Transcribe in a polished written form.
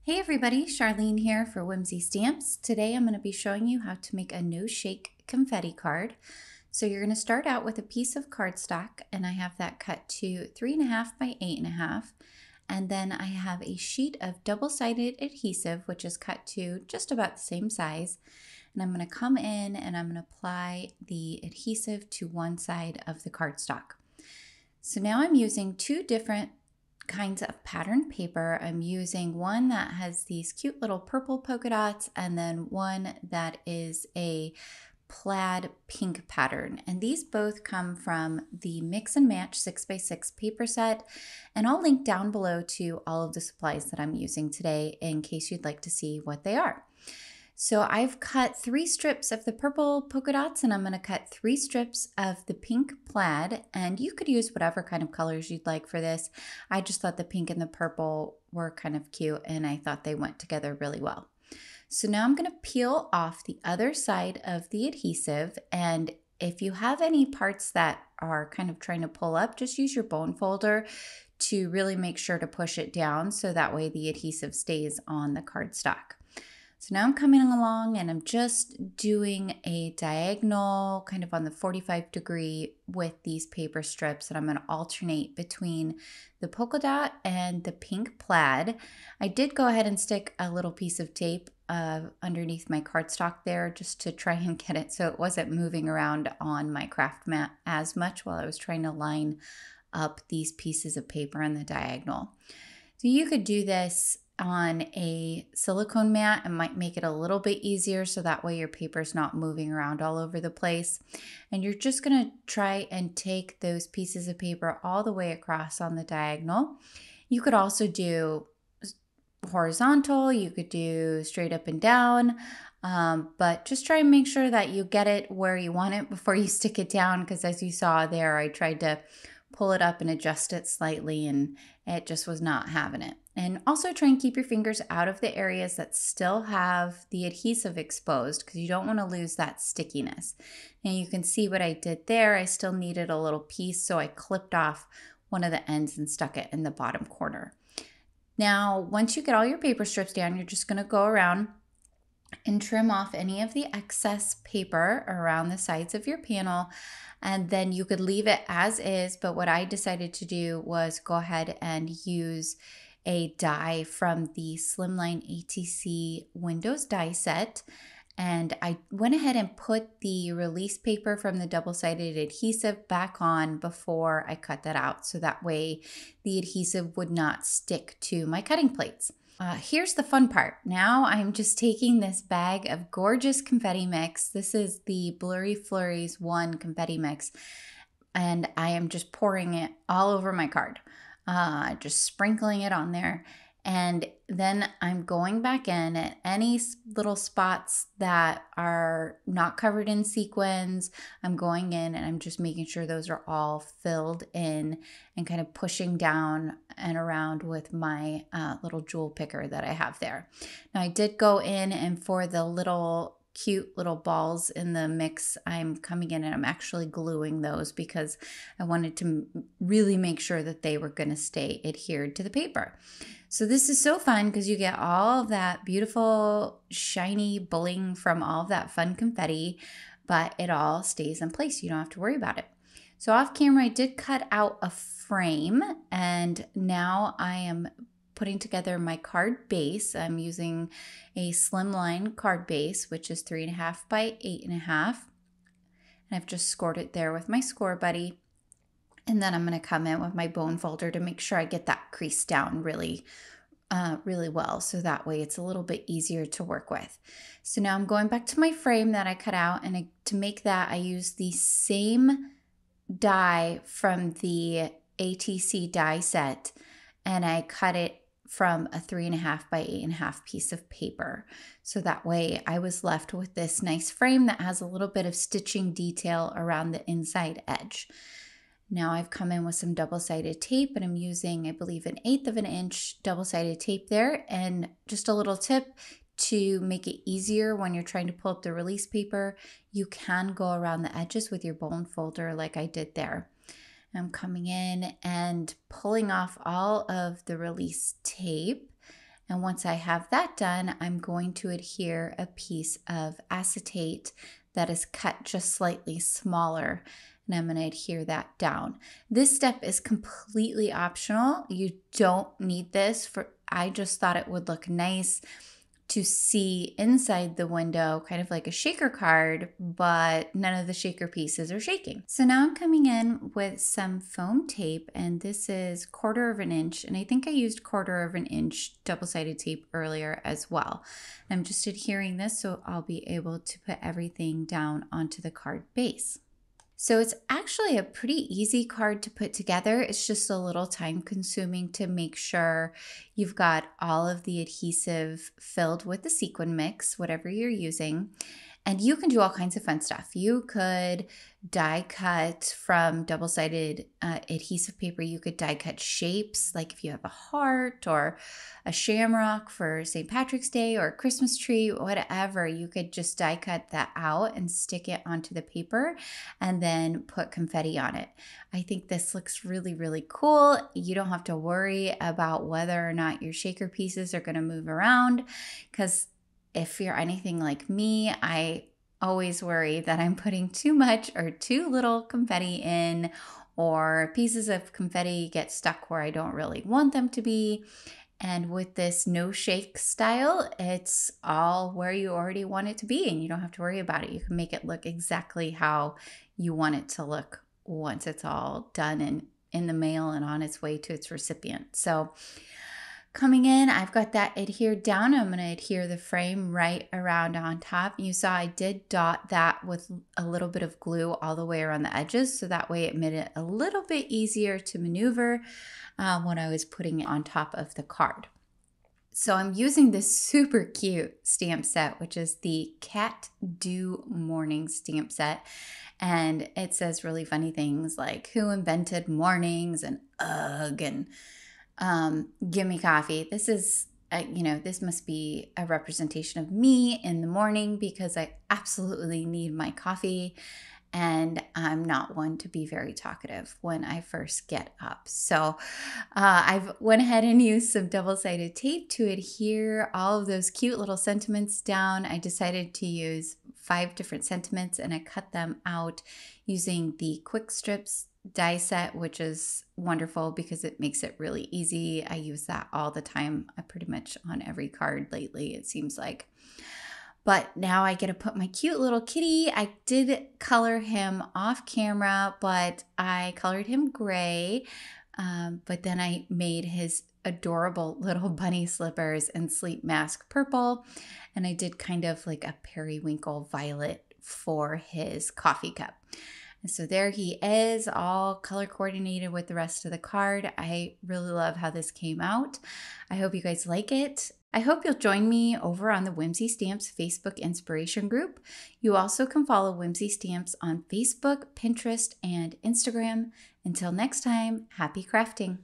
Hey everybody, Charlene here for Whimsy Stamps. Today I'm going to be showing you how to make a no-shake confetti card. So you're going to start out with a piece of cardstock, and I have that cut to 3.5 by 8.5. And then I have a sheet of double-sided adhesive, which is cut to just about the same size. And I'm going to come in and I'm going to apply the adhesive to one side of the cardstock. So now I'm using two different kinds of pattern paper. I'm using one that has these cute little purple polka dots and then one that is a plaid pink pattern, and these both come from the Mix and Match 6x6 paper set, and I'll link down below to all of the supplies that I'm using today in case you'd like to see what they are. So I've cut 3 strips of the purple polka dots, and I'm going to cut 3 strips of the pink plaid, and you could use whatever kind of colors you'd like for this. I just thought the pink and the purple were kind of cute, and I thought they went together really well. So now I'm going to peel off the other side of the adhesive, and if you have any parts that are kind of trying to pull up, just use your bone folder to really make sure to push it down so that way the adhesive stays on the cardstock. So now I'm coming along and I'm just doing a diagonal kind of on the 45-degree with these paper strips, and I'm going to alternate between the polka dot and the pink plaid. I did go ahead and stick a little piece of tape underneath my cardstock there just to try and get it so it wasn't moving around on my craft mat as much while I was trying to line up these pieces of paper in the diagonal. So you could do this on a silicone mat and might make it a little bit easier so that way your paper's not moving around all over the place. And you're just going to try and take those pieces of paper all the way across on the diagonal. You could also do horizontal, you could do straight up and down, but just try and make sure that you get it where you want it before you stick it down, because as you saw there, I tried to pull it up and adjust it slightly and it just was not having it. And also try and keep your fingers out of the areas that still have the adhesive exposed, because you don't want to lose that stickiness. Now you can see what I did there. I still needed a little piece, so I clipped off one of the ends and stuck it in the bottom corner. Now, once you get all your paper strips down, you're just going to go around and trim off any of the excess paper around the sides of your panel, and then you could leave it as is, but what I decided to do was go ahead and use a die from the Slimline ATC Windows die set, and I went ahead and put the release paper from the double-sided adhesive back on before I cut that out, so that way the adhesive would not stick to my cutting plates. Here's the fun part. Now I'm just taking this bag of gorgeous confetti mix. This is the Blurry Flurries 1 confetti mix, and I am just pouring it all over my card. Just sprinkling it on there, and then I'm going back in at any little spots that are not covered in sequins. I'm going in and I'm just making sure those are all filled in and kind of pushing down and around with my little jewel picker that I have there. Now I did go in, and for the little cute little balls in the mix, I'm coming in and I'm actually gluing those because I wanted to really make sure that they were going to stay adhered to the paper. So this is so fun because you get all of that beautiful shiny bling from all of that fun confetti, but it all stays in place. You don't have to worry about it. So off camera, I did cut out a frame, and now I am putting together my card base. I'm using a Slimline card base, which is 3.5 by 8.5. And I've just scored it there with my score buddy. And then I'm going to come in with my bone folder to make sure I get that crease down really well, so that way it's a little bit easier to work with. So now I'm going back to my frame that I cut out, and to make that I use the same die from the ATC die set, and I cut it from a 3.5 by 8.5 piece of paper. So that way I was left with this nice frame that has a little bit of stitching detail around the inside edge. Now I've come in with some double-sided tape, and I'm using, I believe, 1/8 of an inch double-sided tape there. And just a little tip to make it easier when you're trying to pull up the release paper, you can go around the edges with your bone folder like I did there. I'm coming in and pulling off all of the release tape And once I have that done, I'm going to adhere a piece of acetate that is cut just slightly smaller, and I'm going to adhere that down. This step is completely optional. You don't need this I just thought it would look nice to see inside the window, kind of like a shaker card, but none of the shaker pieces are shaking. So now I'm coming in with some foam tape, and this is 1/4 of an inch, and I think I used 1/4 of an inch double-sided tape earlier as well. I'm just adhering this so I'll be able to put everything down onto the card base. So it's actually a pretty easy card to put together. It's just a little time consuming to make sure you've got all of the adhesive filled with the sequin mix, whatever you're using. And you can do all kinds of fun stuff. You could die cut from double-sided adhesive paper. You could die cut shapes, like if you have a heart or a shamrock for St. Patrick's Day or a Christmas tree, whatever. You could just die cut that out and stick it onto the paper and then put confetti on it. I think this looks really, really cool. You don't have to worry about whether or not your shaker pieces are going to move around, because if you're anything like me, I always worry that I'm putting too much or too little confetti in, or pieces of confetti get stuck where I don't really want them to be. And with this no shake style, it's all where you already want it to be, and you don't have to worry about it. You can make it look exactly how you want it to look once it's all done and in the mail and on its way to its recipient. So coming in, I've got that adhered down. I'm going to adhere the frame right around on top. You saw I did dot that with a little bit of glue all the way around the edges, so that way it made it a little bit easier to maneuver when I was putting it on top of the card. So I'm using this super cute stamp set, which is the Cat Dew Morning stamp set. And it says really funny things like, who invented mornings, and ugh, and gimme coffee. This is, this must be a representation of me in the morning, because I absolutely need my coffee, and I'm not one to be very talkative when I first get up. So I've went ahead and used some double-sided tape to adhere all of those cute little sentiments down. I decided to use 5 different sentiments, and I cut them out using the Quick Strips die set, which is wonderful because it makes it really easy. I use that all the time, pretty much on every card lately, it seems like. But now I get to put my cute little kitty. I did color him off camera, but I colored him gray. But then I made his adorable little bunny slippers and sleep mask purple. And I did kind of like a periwinkle violet for his coffee cup. And so there he is, all color coordinated with the rest of the card. I really love how this came out. I hope you guys like it. I hope you'll join me over on the Whimsy Stamps Facebook inspiration group. You also can follow Whimsy Stamps on Facebook, Pinterest, and Instagram. Until next time, happy crafting.